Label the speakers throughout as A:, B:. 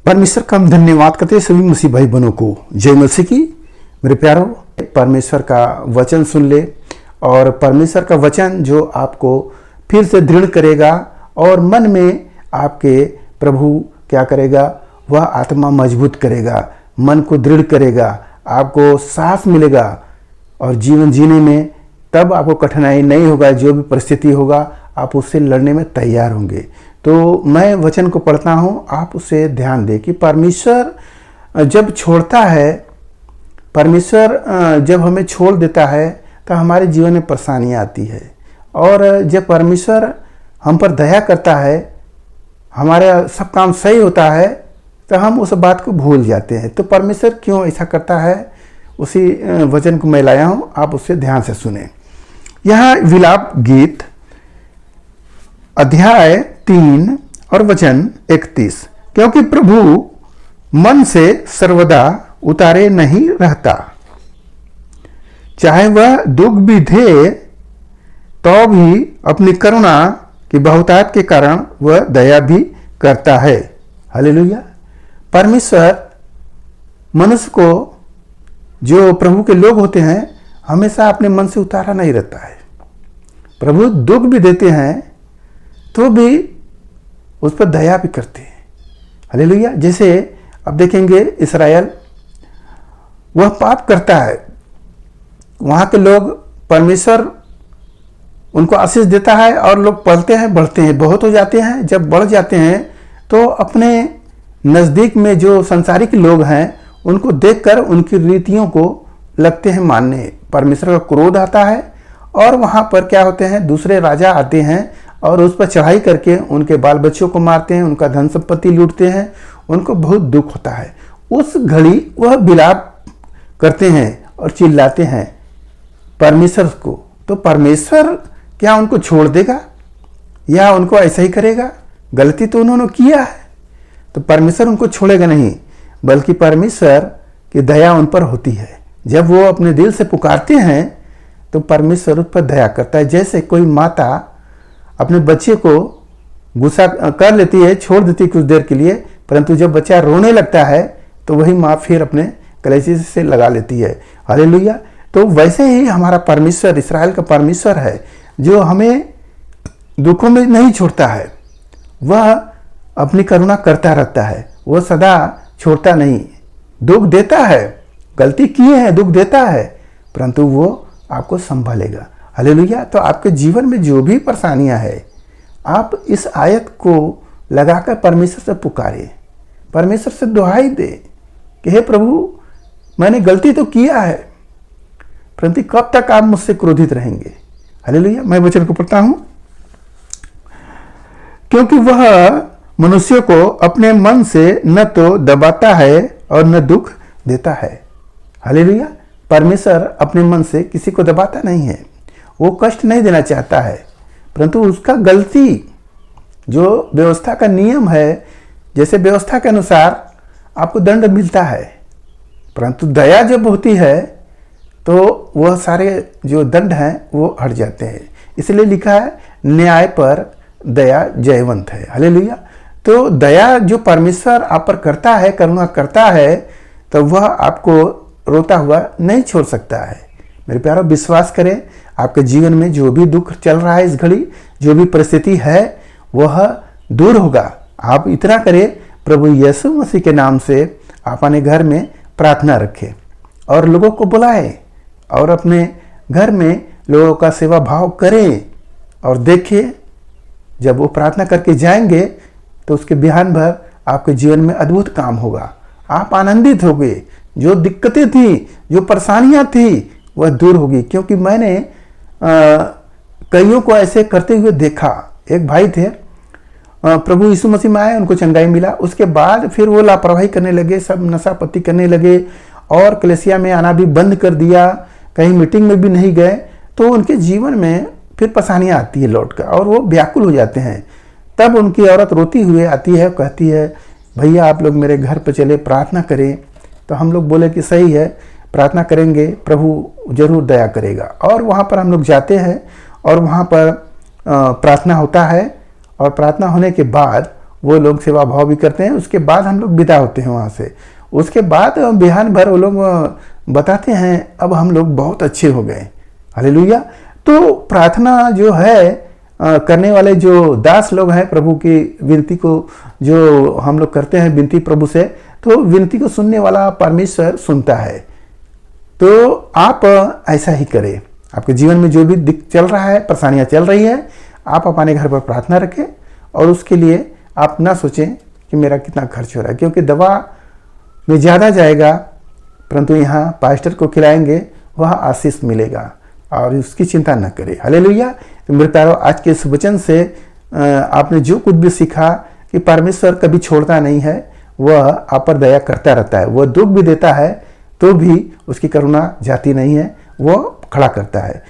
A: परमेश्वर का हम धन्यवाद करते हैं सभी मसीह भाई बहनों को। जय मसीह की। मेरे प्यारों, परमेश्वर का वचन सुन ले और परमेश्वर का वचन जो आपको फिर से दृढ़ करेगा और मन में आपके प्रभु क्या करेगा, वह आत्मा मजबूत करेगा, मन को दृढ़ करेगा, आपको साहस मिलेगा और जीवन जीने में तब आपको कठिनाई नहीं होगा। जो भी परिस्थिति होगा आप उससे लड़ने में तैयार होंगे। तो मैं वचन को पढ़ता हूँ, आप उसे ध्यान दें कि परमेश्वर जब छोड़ता है, परमेश्वर जब हमें छोड़ देता है तो हमारे जीवन में परेशानियाँ आती है। और जब परमेश्वर हम पर दया करता है, हमारा सब काम सही होता है, तो हम उस बात को भूल जाते हैं। तो परमेश्वर क्यों ऐसा करता है, उसी वचन को मैं लाया हूँ, आप उससे ध्यान से सुने। यहाँ विलाप गीत अध्याय 3 और वचन 31। क्योंकि प्रभु मन से सर्वदा उतारे नहीं रहता, चाहे वह दुख भी दे तो भी अपनी करुणा की बहुतायत के कारण वह दया भी करता है। हालेलुया। परमेश्वर मनुष्य को, जो प्रभु के लोग होते हैं, हमेशा अपने मन से उतारा नहीं रहता है। प्रभु दुख भी देते हैं तो भी उस पर दया भी करते हैं। हालेलुया। जैसे अब देखेंगे, इस्राएल वह पाप करता है, वहाँ के लोग, परमेश्वर उनको आशीष देता है और लोग पलते हैं, बढ़ते हैं, बहुत हो जाते हैं। जब बढ़ जाते हैं तो अपने नज़दीक में जो संसारिक लोग हैं उनको देखकर उनकी रीतियों को लगते हैं मानने। परमेश्वर का क्रोध आता है और वहाँ पर क्या होते हैं, दूसरे राजा आते हैं और उस पर चढ़ाई करके उनके बाल बच्चों को मारते हैं, उनका धन संपत्ति लूटते हैं। उनको बहुत दुख होता है। उस घड़ी वह विलाप करते हैं और चिल्लाते हैं परमेश्वर को। तो परमेश्वर क्या उनको छोड़ देगा या उनको ऐसा ही करेगा? गलती तो उन्होंने किया है, तो परमेश्वर उनको छोड़ेगा नहीं, बल्कि परमेश्वर की दया उन पर होती है। जब वो अपने दिल से पुकारते हैं तो परमेश्वर उस पर दया करता है। जैसे कोई माता अपने बच्चे को गुस्सा कर लेती है, छोड़ देती है कुछ देर के लिए, परंतु जब बच्चा रोने लगता है तो वही माँ फिर अपने कलेजे से लगा लेती है। हालेलुया। तो वैसे ही हमारा परमेश्वर, इस्राएल का परमेश्वर है, जो हमें दुखों में नहीं छोड़ता है। वह अपनी करुणा करता रहता है, वह सदा छोड़ता नहीं। दुख देता है, गलती किए हैं, दुख देता है, परंतु वो आपको संभालेगा। हालेलुया। तो आपके जीवन में जो भी परेशानियां है, आप इस आयत को लगाकर परमेश्वर से पुकारे, परमेश्वर से दुहाई दे कि हे प्रभु, मैंने गलती तो किया है, परंतु कब तक आप मुझसे क्रोधित रहेंगे? हालेलुया। मैं वचन को पढ़ता हूं। क्योंकि वह मनुष्य को अपने मन से न तो दबाता है और न दुख देता है। हालेलुया। परमेश्वर अपने मन से किसी को दबाता नहीं है, वो कष्ट नहीं देना चाहता है, परंतु उसका गलती, जो व्यवस्था का नियम है, जैसे व्यवस्था के अनुसार आपको दंड मिलता है, परंतु दया जब होती है तो वह सारे जो दंड हैं वो हट जाते हैं। इसलिए लिखा है, न्याय पर दया जयवंत है। हालेलुया। तो दया जो परमेश्वर आप पर करता है, करुणा करता है, तो वह आपको रोता हुआ नहीं छोड़ सकता है। मेरे प्यारों, विश्वास करें, आपके जीवन में जो भी दुख चल रहा है इस घड़ी, जो भी परिस्थिति है, वह दूर होगा। आप इतना करें, प्रभु यीशु मसीह के नाम से आप अपने घर में प्रार्थना रखें और लोगों को बुलाएं और अपने घर में लोगों का सेवा भाव करें। और देखिए, जब वो प्रार्थना करके जाएंगे तो उसके बिहान भर आपके जीवन में अद्भुत काम होगा। आप आनंदित होंगे। जो दिक्कतें थी, जो परेशानियां थी, वह दूर होगी। क्योंकि मैंने कईयों को ऐसे करते हुए देखा। एक भाई थे, प्रभु यीशु मसीह में आए, उनको चंगाई मिला, उसके बाद फिर वो लापरवाही करने लगे, सब नशापत्ती करने लगे और कलीसिया में आना भी बंद कर दिया, कहीं मीटिंग में भी नहीं गए। तो उनके जीवन में फिर परेशानियाँ आती है लौट कर और वो व्याकुल हो जाते हैं। तब उनकी औरत रोती हुए आती है, कहती है, भैया आप लोग मेरे घर पर चले, प्रार्थना करें। तो हम लोग बोले कि सही है, प्रार्थना करेंगे, प्रभु जरूर दया करेगा। और वहाँ पर हम लोग जाते हैं और वहाँ पर प्रार्थना होता है और प्रार्थना होने के बाद वो लोग सेवा भाव भी करते हैं। उसके बाद हम लोग विदा होते हैं वहाँ से। उसके बाद बिहान भर वो लोग बताते हैं अब हम लोग बहुत अच्छे हो गए। हालेलुया। तो प्रार्थना जो है करने वाले जो दास लोग हैं, प्रभु की विनती को जो हम लोग करते हैं विनती प्रभु से, तो विनती को सुनने वाला परमेश्वर सुनता है। तो आप ऐसा ही करें। आपके जीवन में जो भी दिक्कत चल रहा है, परेशानियां चल रही है, आप अपने घर पर प्रार्थना रखें और उसके लिए आप ना सोचें कि मेरा कितना खर्च हो रहा है, क्योंकि दवा में ज़्यादा जाएगा, परंतु यहाँ पास्टर को खिलाएंगे वह आशीष मिलेगा, और उसकी चिंता न करें। हालेलुया। तो मेरे प्यारो, आज के इस वचन से आपने जो कुछ भी सीखा कि परमेश्वर कभी छोड़ता नहीं है, वह आप पर दया करता रहता है। वह दुख भी देता है तो भी उसकी करुणा जाती नहीं है, वह खड़ा करता है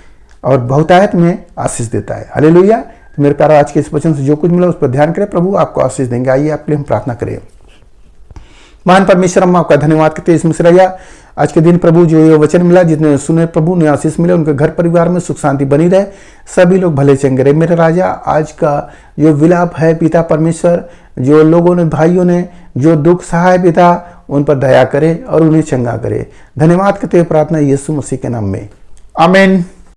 A: और बहुतायत में आशीष देता है। हालेलुया। तो मेरे प्यारो, आज के इस वचन से जो कुछ मिला उस पर ध्यान करें, प्रभु आपको आशीष देंगे। आइए आपके लिए हम प्रार्थना करें। महान परमेश्वर, हम आपका धन्यवाद करते हैं इस मिश्रैया आज के दिन प्रभु जो ये वचन मिला, जितने सुने प्रभु ने आशीष मिले, उनके घर परिवार में सुख शांति बनी रहे, सभी लोग भले चंगे रहे। मेरे राजा, आज का जो विलाप है पिता परमेश्वर, जो लोगों ने, भाइयों ने जो दुख सहा है पिता, उन पर दया करे और उन्हें चंगा करे। धन्यवाद करते हुए प्रार्थना यीशु मसीह के नाम में, आमीन।